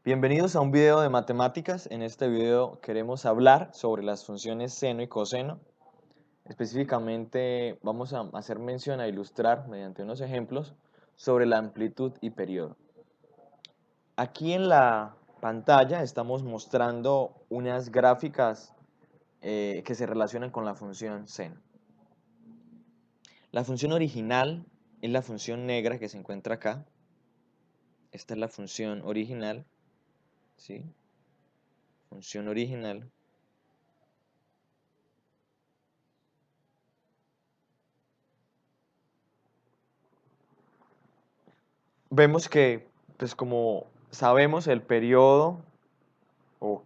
Bienvenidos a un video de matemáticas. En este video queremos hablar sobre las funciones seno y coseno. Específicamente vamos a hacer mención a ilustrar mediante unos ejemplos sobre la amplitud y periodo. Aquí en la pantalla estamos mostrando unas gráficas que se relacionan con la función seno. La función original es la función negra que se encuentra acá. Esta es la función original, ¿sí? Función original. Vemos que, pues como sabemos, el periodo o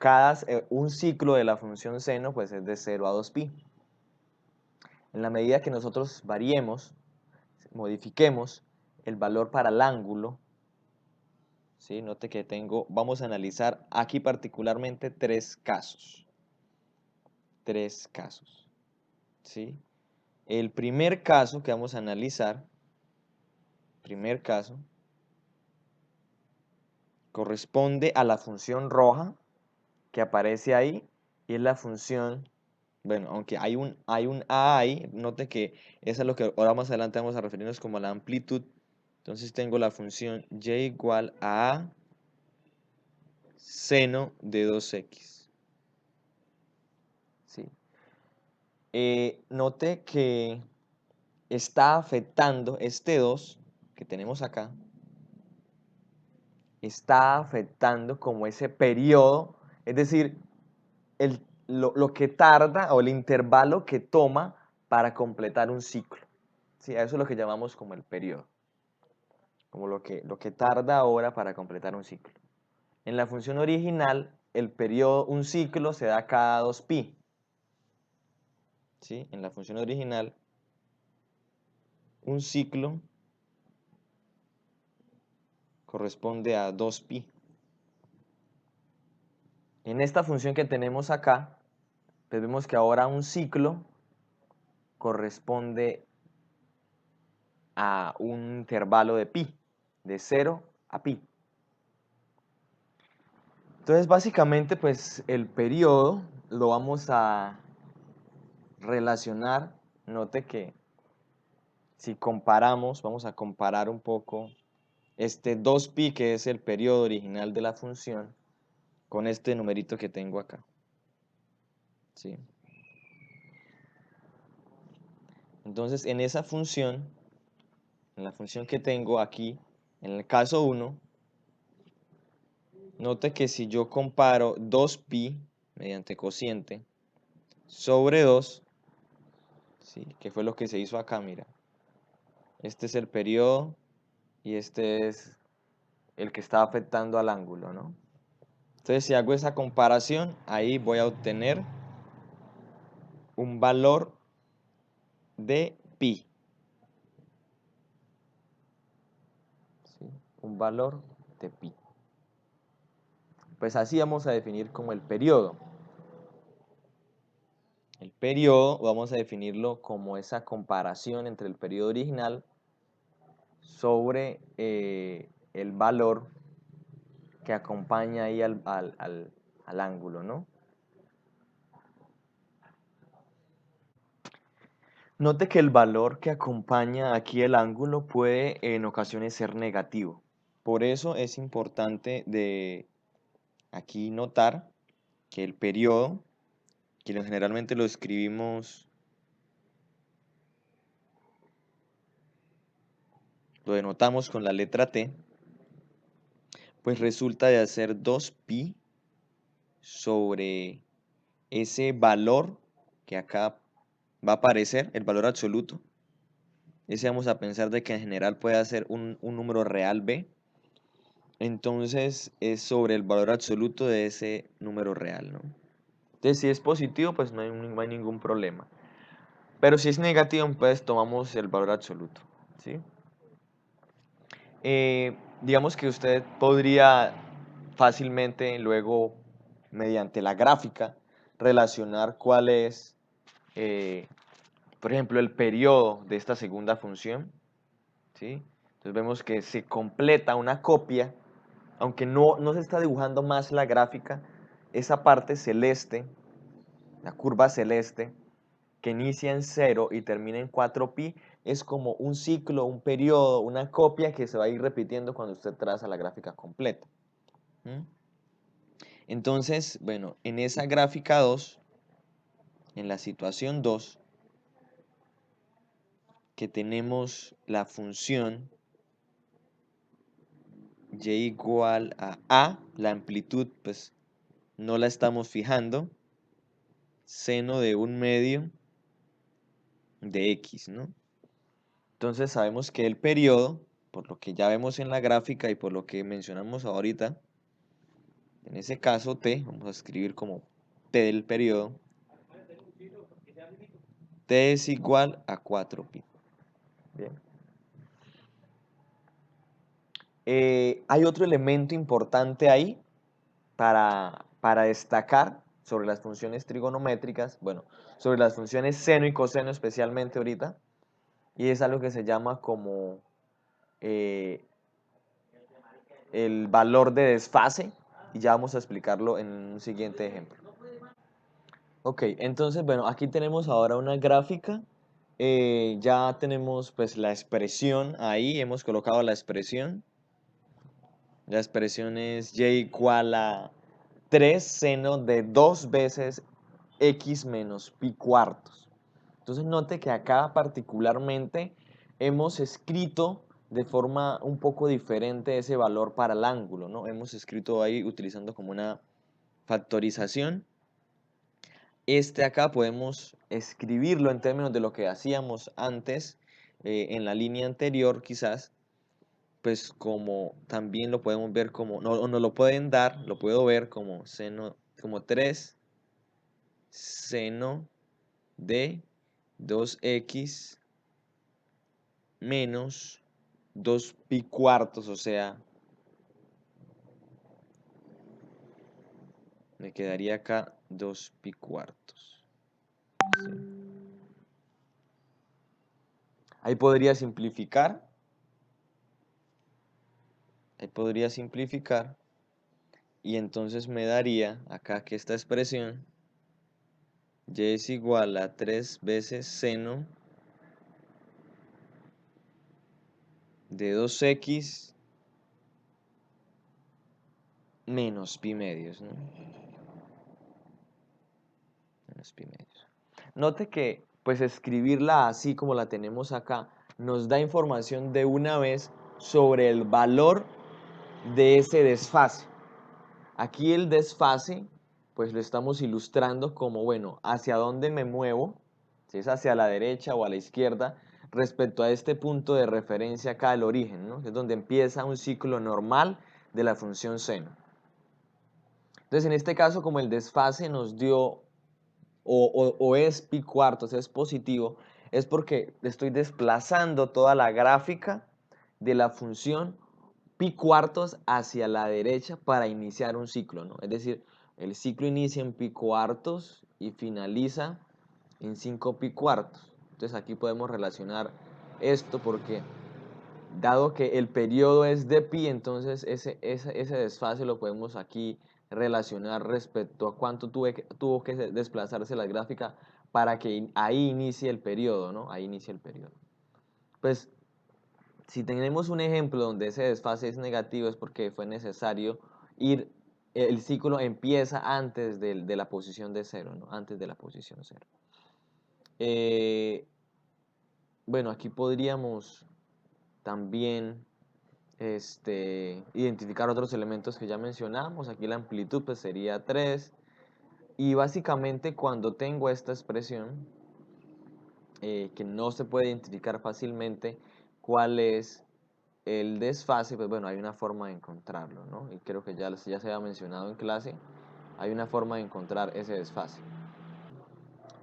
un ciclo de la función seno pues es de 0 a 2pi. En la medida que nosotros variemos, modifiquemos el valor para el ángulo, ¿sí? Note que vamos a analizar aquí particularmente tres casos. Tres casos, ¿sí? El primer caso que vamos a analizar, corresponde a la función roja que aparece ahí y es la función, bueno, aunque hay un A ahí, note que eso es lo que ahora más adelante vamos a referirnos como la amplitud. Entonces tengo la función y igual a seno de 2x. ¿Sí? Note que está afectando este 2 que tenemos acá, está afectando como ese periodo, es decir, lo que tarda o el intervalo que toma para completar un ciclo. ¿Sí? A eso es lo que llamamos como el periodo, como lo que tarda ahora para completar un ciclo. En la función original, el periodo, un ciclo se da cada 2pi. ¿Sí? En la función original, un ciclo corresponde a 2pi. En esta función que tenemos acá, pues vemos que ahora un ciclo corresponde a un intervalo de pi, de 0 a pi. Entonces, básicamente, pues el periodo lo vamos a relacionar. Note que si comparamos, vamos a comparar un poco este 2pi, que es el periodo original de la función, con este numerito que tengo acá. ¿Sí? Entonces, en esa función, en la función que tengo aquí, en el caso 1, note que si yo comparo 2pi mediante cociente sobre 2, ¿sí? Que fue lo que se hizo acá, mira. Este es el periodo y este es el que está afectando al ángulo, ¿no? Entonces, si hago esa comparación, ahí voy a obtener un valor de pi. ¿Sí? Un valor de pi. Pues así vamos a definir como el periodo. El periodo vamos a definirlo como esa comparación entre el periodo original sobre el valor que acompaña ahí al ángulo, ¿no? Note que el valor que acompaña aquí el ángulo puede en ocasiones ser negativo. Por eso es importante de aquí notar que el periodo, que generalmente lo escribimos, lo denotamos con la letra T, pues resulta de hacer 2pi sobre ese valor que acá va a aparecer, el valor absoluto. Ese vamos a pensar de que en general puede ser un número real b. Entonces es sobre el valor absoluto de ese número real, ¿no? Entonces si es positivo, pues no hay ningún problema. Pero si es negativo, pues tomamos el valor absoluto, ¿sí? Digamos que usted podría fácilmente luego, mediante la gráfica, relacionar cuál es, por ejemplo, el periodo de esta segunda función, ¿sí? Entonces vemos que se completa una copia aunque no se está dibujando más la gráfica, esa parte celeste, la curva celeste, que inicia en 0 y termina en 4pi, es como un ciclo, un periodo, una copia que se va a ir repitiendo cuando usted traza la gráfica completa. ¿Mm? Entonces, bueno, en esa gráfica 2, en la situación 2, que tenemos la función y igual a, la amplitud, pues no la estamos fijando, seno de 1/2 de x, ¿no? Entonces sabemos que el periodo, por lo que ya vemos en la gráfica y por lo que mencionamos ahorita, en ese caso t, vamos a escribir como t del periodo, t es igual a 4pi. Bien. Hay otro elemento importante ahí para destacar sobre las funciones trigonométricas, bueno, sobre las funciones seno y coseno especialmente ahorita, y es algo que se llama como eh, el valor de desfase, y ya vamos a explicarlo en un siguiente ejemplo. Ok, entonces, bueno, aquí tenemos ahora una gráfica, ya tenemos pues la expresión ahí, hemos colocado la expresión es y igual a 3 seno de 2 veces x menos pi cuartos. Entonces note que acá particularmente hemos escrito de forma un poco diferente ese valor para el ángulo, ¿no? Hemos escrito ahí utilizando como una factorización. Este acá podemos escribirlo en términos de lo que hacíamos antes, en la línea anterior quizás, pues como también lo podemos ver como, no, o nos lo pueden dar, lo puedo ver como seno, como 3 seno de 2x menos 2 pi cuartos, o sea, me quedaría acá 2 pi cuartos. ¿Sí? Ahí podría simplificar. Ahí podría simplificar. Y entonces me daría acá que esta expresión y es igual a 3 veces seno de 2x menos pi medios, ¿no? Menos pi medios. Note que pues escribirla así como la tenemos acá nos da información de una vez sobre el valor de ese desfase. Aquí el desfase pues lo estamos ilustrando como, bueno, hacia dónde me muevo, si es hacia la derecha o a la izquierda, respecto a este punto de referencia acá del origen, ¿no? Es donde empieza un ciclo normal de la función seno. Entonces, en este caso, como el desfase nos dio, o es pi cuartos, es positivo, es porque estoy desplazando toda la gráfica de la función pi cuartos hacia la derecha para iniciar un ciclo, ¿no? Es decir, el ciclo inicia en pi cuartos y finaliza en 5 pi cuartos. Entonces aquí podemos relacionar esto porque dado que el periodo es de pi, entonces ese desfase lo podemos aquí relacionar respecto a cuánto tuvo que desplazarse la gráfica para que ahí inicie el periodo, ¿no? Ahí inicia el periodo. Pues si tenemos un ejemplo donde ese desfase es negativo es porque fue necesario el ciclo empieza antes de la posición de 0, ¿no? Antes de la posición 0. Bueno, aquí podríamos también identificar otros elementos que ya mencionamos. Aquí la amplitud pues sería 3. Y básicamente cuando tengo esta expresión, que no se puede identificar fácilmente cuál es el desfase, pues bueno, hay una forma de encontrarlo, ¿no? Y creo que ya se había mencionado en clase, hay una forma de encontrar ese desfase.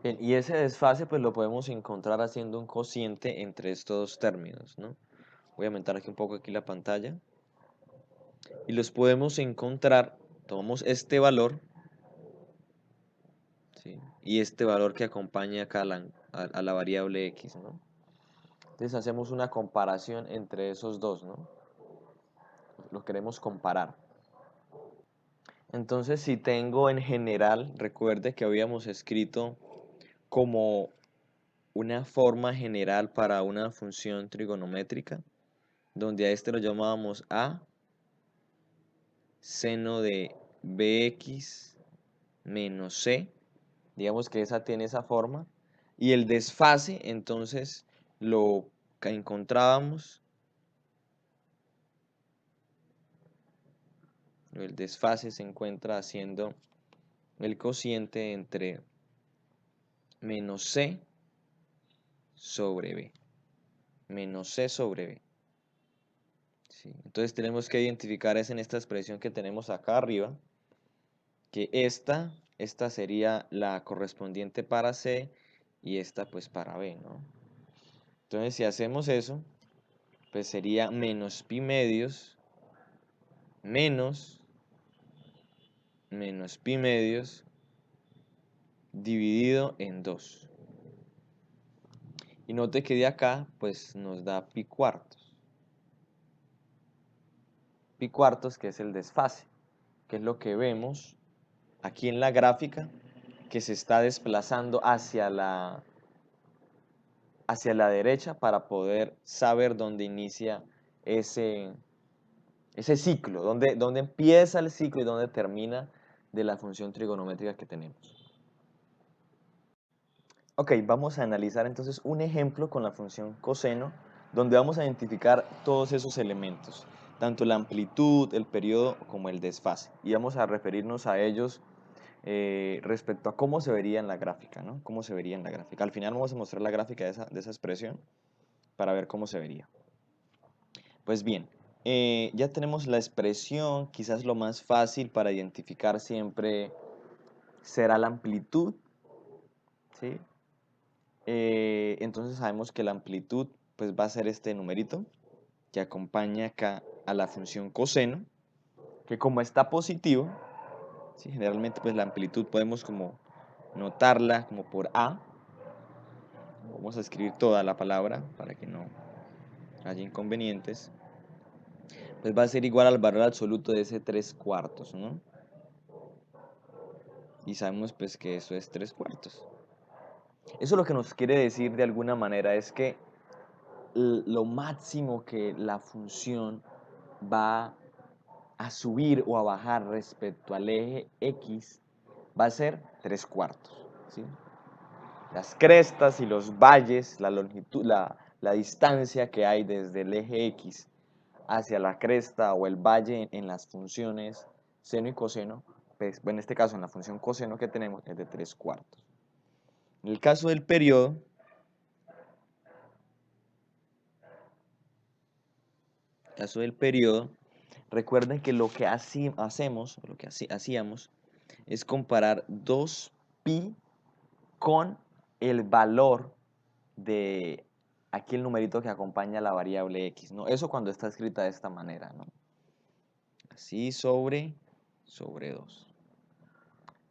Bien, y ese desfase pues lo podemos encontrar haciendo un cociente entre estos dos términos, ¿no? Voy a aumentar aquí un poco aquí la pantalla. Y los podemos encontrar, tomamos este valor, ¿sí? Y este valor que acompaña acá a la variable x, ¿no? Entonces hacemos una comparación entre esos dos, ¿no? Los queremos comparar. Entonces, si tengo en general, recuerde que habíamos escrito como una forma general para una función trigonométrica, donde a este lo llamábamos a seno de bx menos c, digamos que esa tiene esa forma, y el desfase entonces lo que encontrábamos, el desfase se encuentra haciendo el cociente entre menos c sobre b, menos c sobre b. ¿Sí? Entonces tenemos que identificar es en esta expresión que tenemos acá arriba, que esta sería la correspondiente para C y esta pues para B, ¿no? Entonces si hacemos eso, pues sería menos pi medios menos pi medios dividido en 2. Y note que de acá pues nos da pi cuartos. Pi cuartos, que es el desfase, que es lo que vemos aquí en la gráfica, que se está desplazando hacia la derecha para poder saber dónde inicia ese ciclo, dónde empieza el ciclo y dónde termina de la función trigonométrica que tenemos. Ok, vamos a analizar entonces un ejemplo con la función coseno, donde vamos a identificar todos esos elementos, tanto la amplitud, el periodo, como el desfase. Y vamos a referirnos a ellos respecto a cómo se vería en la gráfica, ¿no? Cómo se vería en la gráfica. Al final vamos a mostrar la gráfica de esa expresión para ver cómo se vería. Pues bien, ya tenemos la expresión, quizás lo más fácil para identificar siempre será la amplitud, ¿sí? Entonces sabemos que la amplitud pues va a ser este numerito que acompaña acá a la función coseno, que como está positivo, ¿sí? Generalmente pues la amplitud podemos como notarla como por A. Vamos a escribir toda la palabra para que no haya inconvenientes. Pues va a ser igual al valor absoluto de ese 3 cuartos, ¿no? Y sabemos pues que eso es 3 cuartos. Eso lo que nos quiere decir de alguna manera es que lo máximo que la función va a subir o a bajar respecto al eje X va a ser 3 cuartos, ¿sí? Las crestas y los valles, la longitud, la distancia que hay desde el eje X hacia la cresta o el valle en las funciones seno y coseno, pues, en este caso en la función coseno que tenemos es de 3 cuartos. En el caso del periodo, recuerden que lo que hacemos, lo que hacíamos, es comparar 2pi con el valor de aquí el numerito que acompaña la variable x, ¿no? Eso cuando está escrita de esta manera, ¿no? Así sobre 2.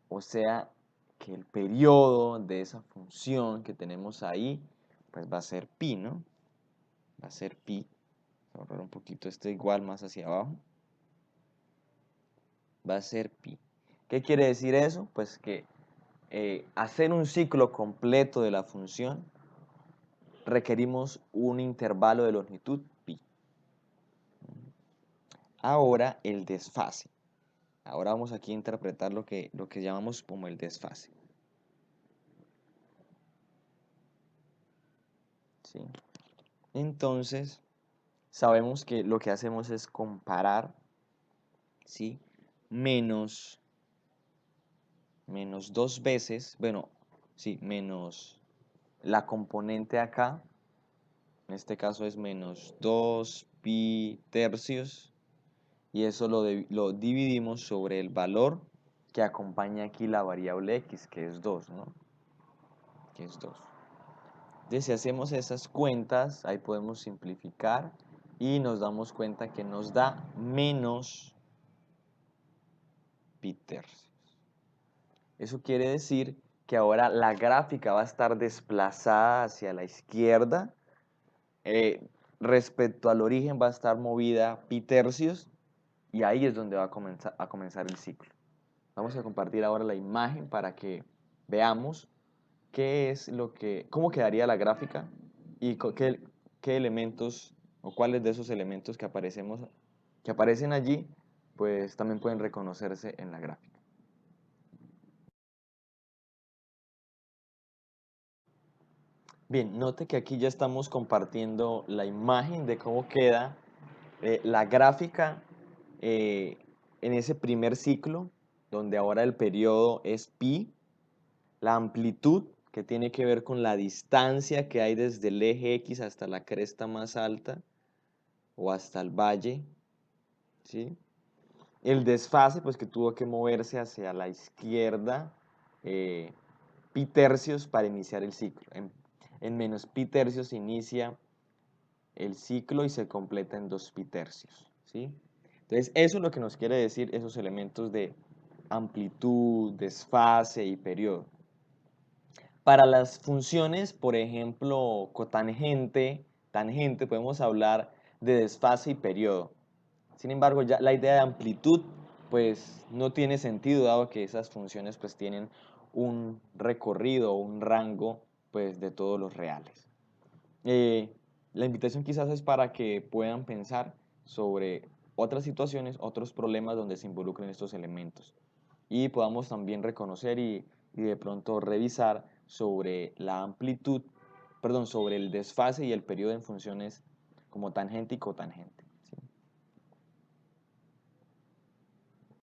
O sea que el periodo de esa función que tenemos ahí, pues va a ser pi, ¿no? Va a ser pi. Voy a borrar un poquito este igual más hacia abajo. Va a ser pi. ¿Qué quiere decir eso? Pues que hacer un ciclo completo de la función requerimos un intervalo de longitud pi. Ahora el desfase. Ahora vamos aquí a interpretar lo que llamamos como el desfase. ¿Sí? Entonces, sabemos que lo que hacemos es comparar, ¿sí? Menos 2 veces, bueno, sí, menos la componente acá, en este caso es menos 2 pi tercios, y eso lo dividimos sobre el valor que acompaña aquí la variable x, que es 2, ¿no? Que es 2. Entonces, si hacemos esas cuentas, ahí podemos simplificar y nos damos cuenta que nos da menos pi tercios. Eso quiere decir que ahora la gráfica va a estar desplazada hacia la izquierda. Respecto al origen va a estar movida pi tercios y ahí es donde va a comenzar el ciclo. Vamos a compartir ahora la imagen para que veamos qué es cómo quedaría la gráfica y qué elementos o cuáles de esos elementos que aparecen allí, pues también pueden reconocerse en la gráfica. Bien, note que aquí ya estamos compartiendo la imagen de cómo queda la gráfica eh, en ese primer ciclo, donde ahora el periodo es pi, la amplitud, que tiene que ver con la distancia que hay desde el eje X hasta la cresta más alta o hasta el valle, ¿sí? El desfase, pues que tuvo que moverse hacia la izquierda, eh, pi tercios para iniciar el ciclo. En menos pi tercios se inicia el ciclo y se completa en 2 pi tercios, ¿sí? Entonces, eso es lo que nos quiere decir esos elementos de amplitud, desfase y periodo. Para las funciones, por ejemplo, cotangente, tangente, podemos hablar de desfase y periodo. Sin embargo, ya la idea de amplitud, pues no tiene sentido, dado que esas funciones pues tienen un recorrido o un rango pues de todos los reales. Eh, la invitación quizás es para que puedan pensar sobre otras situaciones, otros problemas donde se involucren estos elementos y podamos también reconocer y de pronto revisar sobre la amplitud, perdón, sobre el desfase y el periodo en funciones como tangente y cotangente.